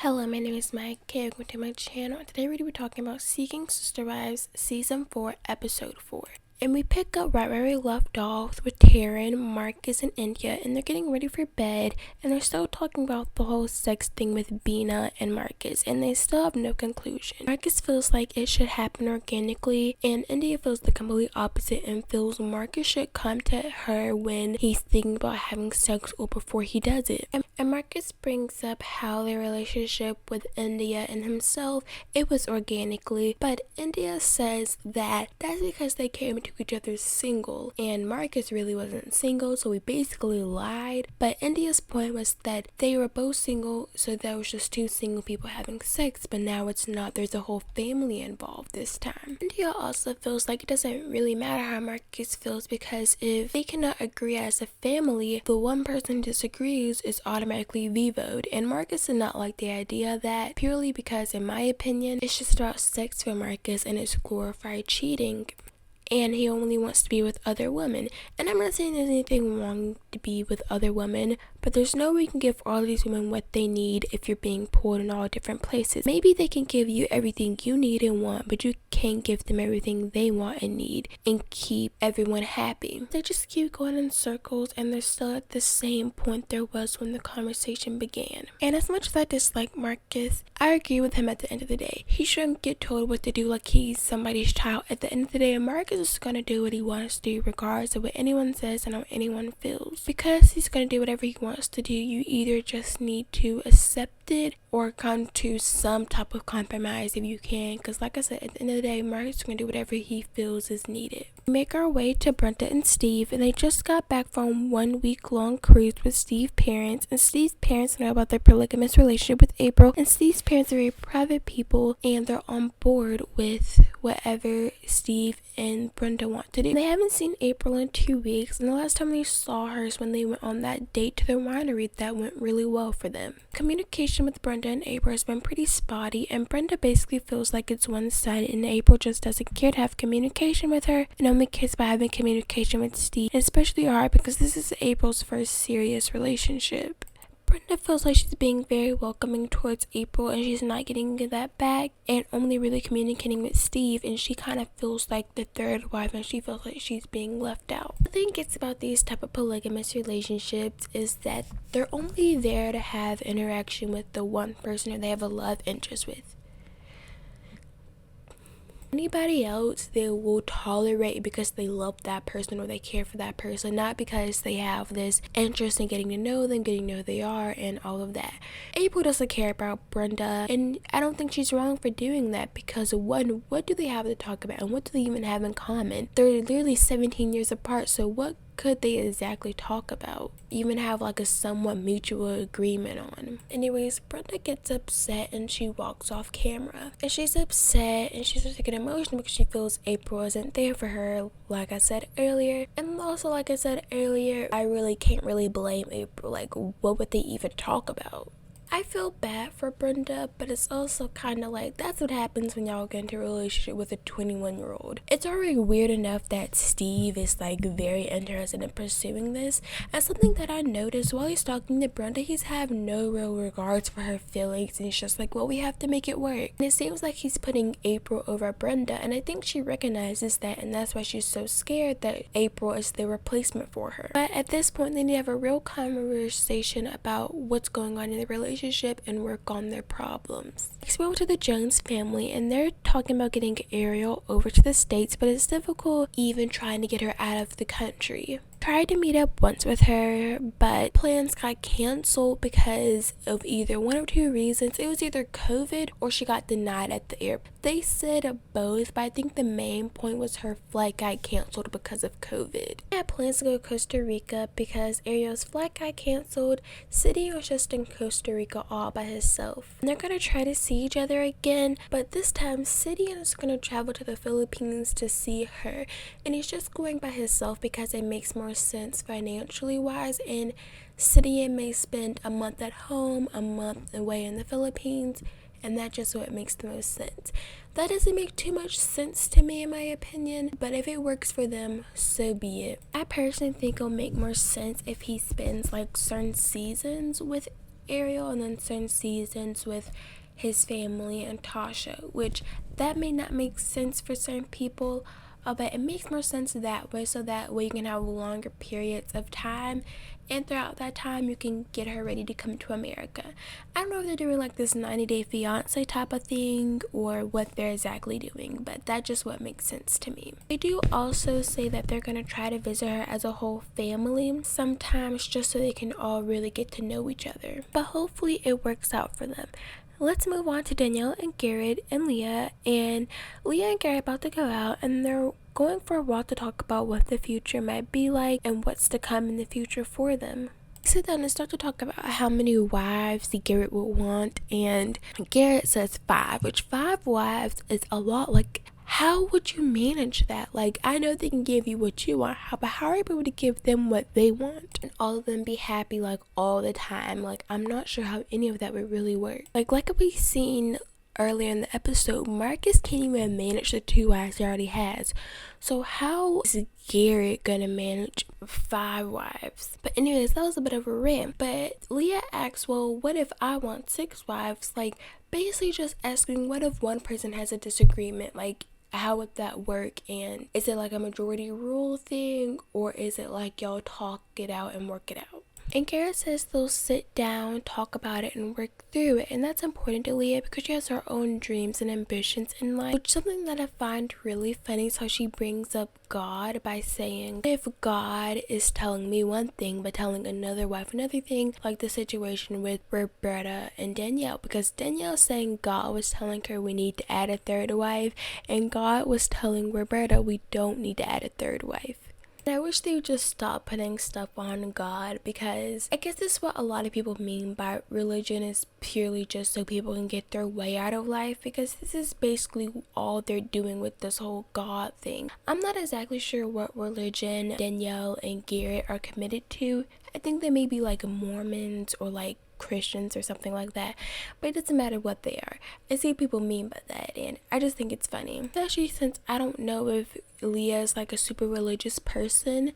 Hello, my name is Mike. Welcome to my channel. Today we're going to be talking about Seeking Sister Wives Season 4, Episode 4. And we pick up right where we left off with Taryn, Marcus, and India, and they're getting ready for bed, and they're still talking about the whole sex thing with Bina and Marcus, and they still have no conclusion. Marcus feels like it should happen organically, and India feels the complete opposite and feels Marcus should contact her when he's thinking about having sex or before he does it. And Marcus brings up how their relationship with India and himself, it was organically, but India says that that's because they came into each other single, and Marcus really wasn't single, so he basically lied. But India's point was that they were both single, so there was just two single people having sex, but now it's not. There's a whole family involved this time. India also feels like it doesn't really matter how Marcus feels, because if they cannot agree as a family, the one person who disagrees is automatically vetoed, and Marcus did not like the idea of that, purely because in my opinion it's just about sex for Marcus and it's glorified cheating, and he only wants to be with other women. And I'm not saying there's anything wrong to be with other women, but there's no way you can give all of these women what they need if you're being pulled in all different places. Maybe they can give you everything you need and want, but you can't give them everything they want and need and keep everyone happy. They just keep going in circles, and they're still at the same point there was when the conversation began. And as much as I dislike Marcus, I agree with him at the end of the day. He shouldn't get told what to do like he's somebody's child. At the end of the day, Marcus is gonna do what he wants to do regardless of what anyone says and how anyone feels. Because he's gonna do whatever he wants to do, you either just need to accept it or come to some type of compromise if you can, because like I said, at the end of the day, Marcus is gonna do whatever he feels is needed. We make our way to Brenda and Steve, and they just got back from 1 week long cruise with Steve's parents, and Steve's parents know about their polygamous relationship with April, and Steve's parents are very private people, and they're on board with whatever Steve and Brenda want to do. They haven't seen April in 2 weeks, and the last time they saw her is when they went on that date to the winery that went really well for them. Communication with Brenda and April has been pretty spotty, and Brenda basically feels like it's one-sided, and April just doesn't care to have communication with her and only cares about having communication with Steve. And especially hard because this is April's first serious relationship. Brenda feels like she's being very welcoming towards April, and she's not getting that back and only really communicating with Steve, and she kind of feels like the third wife, and she feels like she's being left out. The thing gets about these type of polygamous relationships is that they're only there to have interaction with the one person who they have a love interest with. Anybody else they will tolerate because they love that person or they care for that person, not because they have this interest in getting to know them, getting to know who they are, and all of that. April doesn't care about Brenda, and I don't think she's wrong for doing that, because one, what do they have to talk about, and what do they even have in common? They're literally 17 years apart, so what could they exactly talk about, even have like a somewhat mutual agreement on? Anyways, Brenda gets upset and she walks off camera, and she's upset and she's just getting emotional because she feels April isn't there for her, like I said earlier. And also, like I said earlier, I really can't really blame April. Like, what would they even talk about? I feel bad for Brenda, but it's also kind of like, that's what happens when y'all get into a relationship with a 21-year-old. It's already weird enough that Steve is like very interested in pursuing this, and something that I noticed while he's talking to Brenda, he's have no real regards for her feelings, and he's just like, well, we have to make it work. And it seems like he's putting April over Brenda, and I think she recognizes that, and that's why she's so scared that April is the replacement for her. But at this point, they need to have a real conversation about what's going on in the relationship and work on their problems. Next, we go to the Jones family, and they're talking about getting Ariel over to the States, but it's difficult even trying to get her out of the country. Tried to meet up once with her, but plans got canceled because of either one or two reasons. It was either COVID or she got denied at the airport. They said both, but I think the main point was her flight got canceled because of COVID. They had plans to go to Costa Rica because Ariel's flight got canceled. City was just in Costa Rica all by himself. And they're gonna try to see each other again, but this time City is gonna travel to the Philippines to see her, and he's just going by himself because it makes more sense financially wise, and City may spend a month at home, a month away in the Philippines, and that's just what makes the most sense. That doesn't make too much sense to me in my opinion, but if it works for them, so be it. I personally think it'll make more sense if he spends like certain seasons with Ariel, and then certain seasons with his family and Tasha, which that may not make sense for certain people, but it makes more sense that way, so that way you can have longer periods of time, and throughout that time you can get her ready to come to America. I don't know if they're doing like this 90-day fiance type of thing or what they're exactly doing, but that's just what makes sense to me. They do also say that they're going to try to visit her as a whole family sometimes, just so they can all really get to know each other, but hopefully it works out for them. Let's move on to Danielle and Garrett and Leah. And Leah and Garrett about to go out, and they're going for a walk to talk about what the future might be like and what's to come in the future for them. They sit down and start to talk about how many wives Garrett would want, and Garrett says 5, which 5 wives is a lot. Like, how would you manage that? Like, I know they can give you what you want, but how are you able to give them what they want and all of them be happy like all the time? Like, I'm not sure how any of that would really work. Like we've seen earlier in the episode, Marcus can't even manage the 2 wives he already has. So how is Garrett gonna manage 5 wives? But anyways, that was a bit of a rant. But Leah asks, well, what if I want 6 wives? Like, basically just asking, what if one person has a disagreement? Like, how would that work? And is it like a majority rule thing, or is it like y'all talk it out and work it out? And Garrett says they'll sit down, talk about it, and work through it. And that's important to Leah because she has her own dreams and ambitions in life. Which is something that I find really funny is how she brings up God by saying, if God is telling me one thing but telling another wife another thing, like the situation with Roberta and Danielle. Because Danielle's saying God was telling her we need to add a 3rd wife, and God was telling Roberta we don't need to add a 3rd wife. And I wish they would just stop putting stuff on God, because I guess this is what a lot of people mean by religion is purely just so people can get their way out of life, because this is basically all they're doing with this whole God thing. I'm not exactly sure what religion Danielle and Garrett are committed to. I think they may be like Mormons or like Christians or something like that, but it doesn't matter what they are. I see what people mean by that, and I just think it's funny, especially since I don't know if Leah is like a super religious person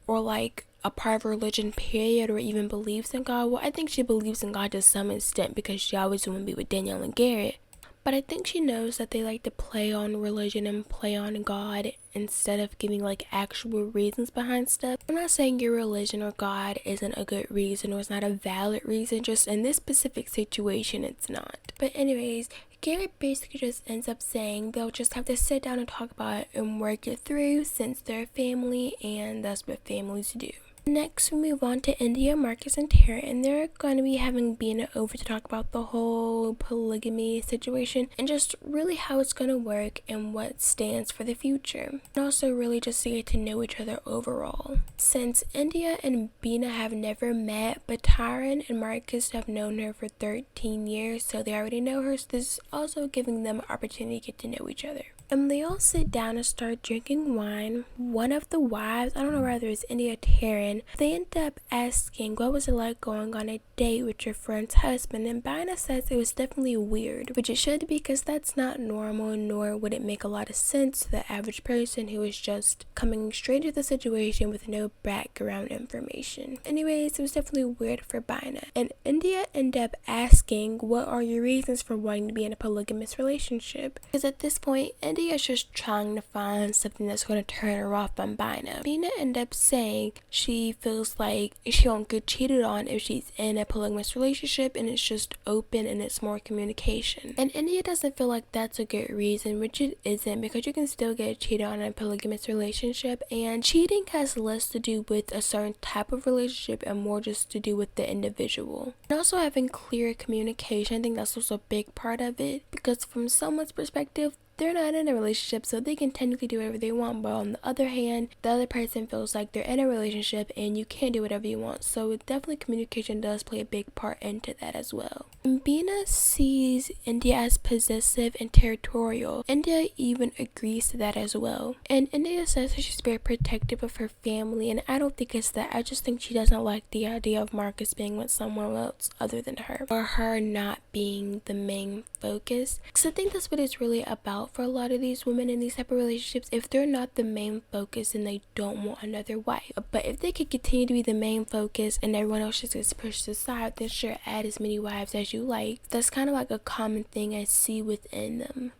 or like a part of religion period, or even believes in God. Well, I think she believes in God to some extent because she always want to be with Danielle and Garrett. But I think she knows that they like to play on religion and play on God instead of giving like actual reasons behind stuff. I'm not saying your religion or God isn't a good reason or it's not a valid reason, just in this specific situation it's not. But anyways, Garrett basically just ends up saying they'll just have to sit down and talk about it and work it through since they're family, and that's what families do. Next, we move on to India, Marcus, and Tara, and they're going to be having Bina over to talk about the whole polygamy situation and just really how it's going to work and what stands for the future. And also really just to get to know each other overall. Since India and Bina have never met, but Tyron and Marcus have known her for 13 years, so they already know her, so this is also giving them an opportunity to get to know each other. And they all sit down and start drinking wine. One of the wives, I don't know whether it's India or Taryn, they end up asking, what was it like going on a date with your friend's husband? And Bina says it was definitely weird, which it should be because that's not normal, nor would it make a lot of sense to the average person who is just coming straight to the situation with no background information. Anyways, it was definitely weird for Bina. And India ended up asking, what are your reasons for wanting to be in a polygamous relationship? Because at this point, India's just trying to find something that's going to turn her off on Bina. Bina ended up saying she feels like she won't get cheated on if she's in a polygamous relationship and it's just open and it's more communication. And India doesn't feel like that's a good reason, which it isn't, because you can still get cheated on in a polygamous relationship, and cheating has less to do with a certain type of relationship and more just to do with the individual. And also having clear communication, I think that's also a big part of it, because from someone's perspective, they're not in a relationship, so they can technically do whatever they want, but on the other hand, the other person feels like they're in a relationship and you can't do whatever you want. So definitely communication does play a big part into that as well. Bina sees India as possessive and territorial. India even agrees to that as well. And India says that she's very protective of her family, and I don't think it's that. I just think she doesn't like the idea of Marcus being with someone else other than her, or her not being the main focus. Because I think that's what it's really about for a lot of these women in these type of relationships. If they're not the main focus, then they don't want another wife. But if they could continue to be the main focus and everyone else just gets pushed aside, then sure, add as many wives as you like. That's kind of like a common thing I see within them,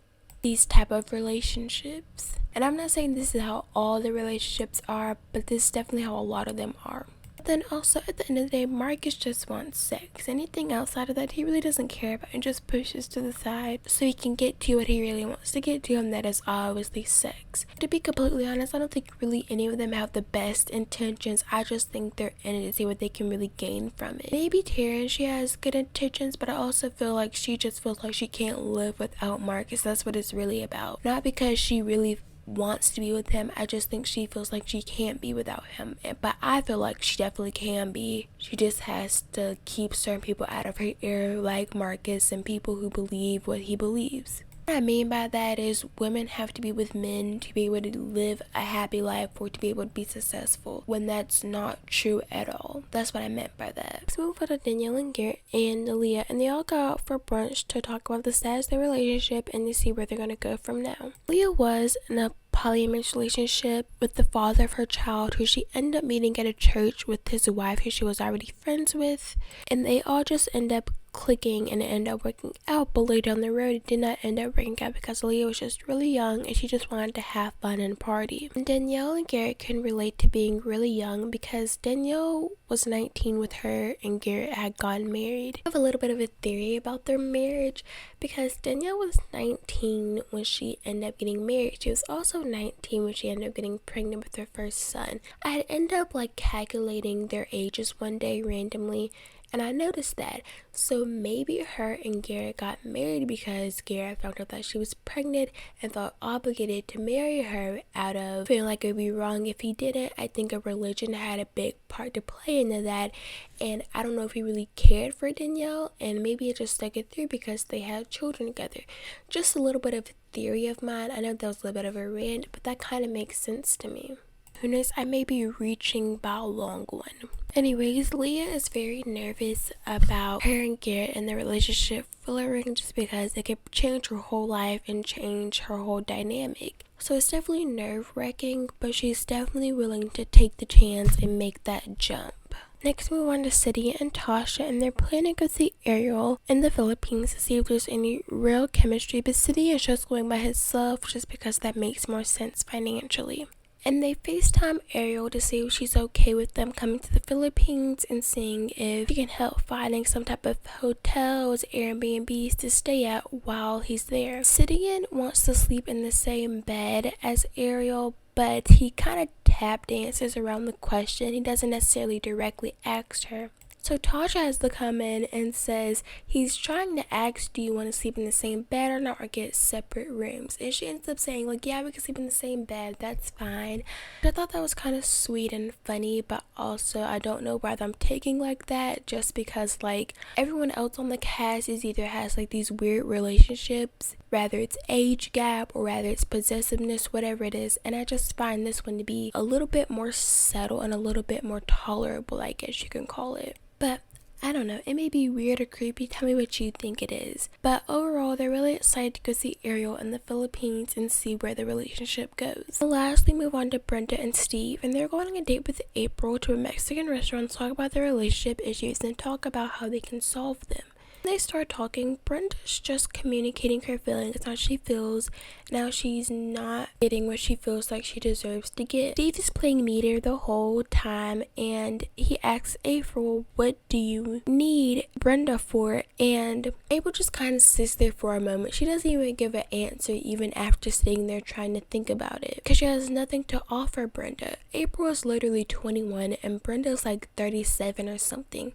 these type of relationships. And I'm not saying this is how all the relationships are, but this is definitely how a lot of them are. Then also at the end of the day, Marcus just wants sex. Anything outside of that he really doesn't care about and just pushes to the side so he can get to what he really wants to get to, and that is obviously sex. To be completely honest, I don't think really any of them have the best intentions. I just think they're in it to see what they can really gain from it. Maybe Taryn, she has good intentions, but I also feel like she just feels like she can't live without Marcus. That's what it's really about. Not because she really wants to be with him, I just think she feels like she can't be without him. But I feel like she definitely can be. She just has to keep certain people out of her ear, like Marcus, and people who believe what he believes. What I mean by that is women have to be with men to be able to live a happy life or to be able to be successful, when that's not true at all. That's what I meant by that. Let's move on to Danielle and Garrett and Leah, and they all go out for brunch to talk about the status of their relationship and to see where they're going to go from now. Leah was in a polyamorous relationship with the father of her child, who she ended up meeting at a church with his wife, who she was already friends with, and they all just end up clicking and it ended up working out. But later down the road, it did not end up working out because Leah was just really young and she just wanted to have fun and party. And Danielle and Garrett can relate to being really young because Danielle was 19 with her and Garrett had gotten married. I have a little bit of a theory about their marriage because Danielle was 19 when she ended up getting married. She was also 19 when she ended up getting pregnant with her first son. I had ended up calculating their ages one day randomly, and I noticed that. So maybe her and Garrett got married because Garrett found out that she was pregnant and felt obligated to marry her out of feeling like it would be wrong if he didn't. I think a religion had a big part to play into that, and I don't know if he really cared for Danielle, and maybe it just stuck it through because they had children together. Just a little bit of a theory of mine. I know that was a little bit of a rant, but that kind of makes sense to me. Who knows, I may be reaching by a long one. Anyways, Leah is very nervous about her and Garrett and their relationship flirting, just because it could change her whole life and change her whole dynamic. So it's definitely nerve-wracking, but she's definitely willing to take the chance and make that jump. Next, we move on to City and Tasha, and they're planning to go see Ariel in the Philippines to see if there's any real chemistry, but City is just going by himself just because that makes more sense financially. And they FaceTime Ariel to see if she's okay with them coming to the Philippines and seeing if he can help finding some type of hotels, Airbnbs to stay at while he's there. Sidian wants to sleep in the same bed as Ariel, but he kind of tap dances around the question. He doesn't necessarily directly ask her. So Tasha has to come in and says he's trying to ask, do you want to sleep in the same bed or not, or get separate rooms? And she ends up saying yeah, we can sleep in the same bed, that's fine. I thought that was kind of sweet and funny, but also I don't know whether I'm taking like that just because everyone else on the cast is either has these weird relationships, rather it's age gap or rather it's possessiveness, whatever it is, and I just find this one to be a little bit more subtle and a little bit more tolerable, I guess you can call it. But I don't know, it may be weird or creepy, tell me what you think it is. But overall, they're really excited to go see Ariel in the Philippines and see where the relationship goes. And lastly, move on to Brenda and Steve, and they're going on a date with April to a Mexican restaurant to talk about their relationship issues and talk about how they can solve them. When they start talking, Brenda's just communicating her feelings, how she feels. Now she's not getting what she feels like she deserves to get. Steve is playing meter the whole time, and he asks April, what do you need Brenda for? And April just kind of sits there for a moment. She doesn't even give an answer even after sitting there trying to think about it, because she has nothing to offer Brenda. April is literally 21 and Brenda's 37 or something.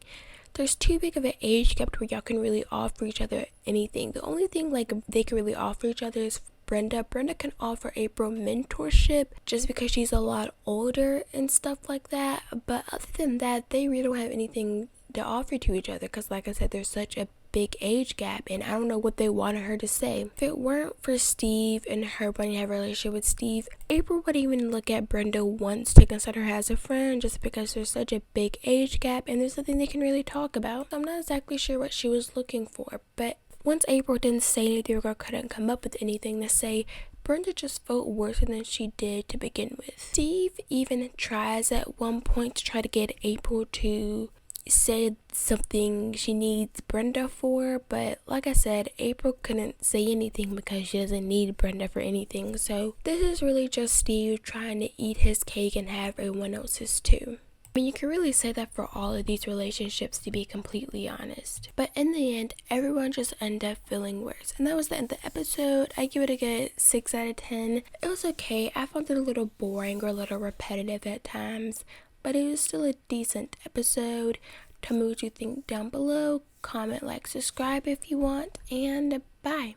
There's too big of an age gap where y'all can really offer each other anything. The only thing they can really offer each other is Brenda. Brenda can offer April mentorship just because she's a lot older and stuff like that. But other than that, they really don't have anything to offer to each other because, like I said, there's such a big age gap, and I don't know what they wanted her to say. If it weren't for Steve and her wanting to have a relationship with Steve, April wouldn't even look at Brenda once to consider her as a friend, just because there's such a big age gap and there's nothing they can really talk about. I'm not exactly sure what she was looking for, but once April didn't say anything or couldn't come up with anything to say, Brenda just felt worse than she did to begin with. Steve even tries at one point to try to get April to say something she needs Brenda for, but like I said, April couldn't say anything because she doesn't need Brenda for anything. So this is really just Steve trying to eat his cake and have everyone else's too. I mean, you can really say that for all of these relationships, to be completely honest. But in the end, everyone just ended up feeling worse. And that was the end of the episode. I give it a good 6 out of 10. It was okay. I found it a little boring or a little repetitive at times, but it was still a decent episode. Tell me what you think down below. Comment, like, subscribe if you want, and bye.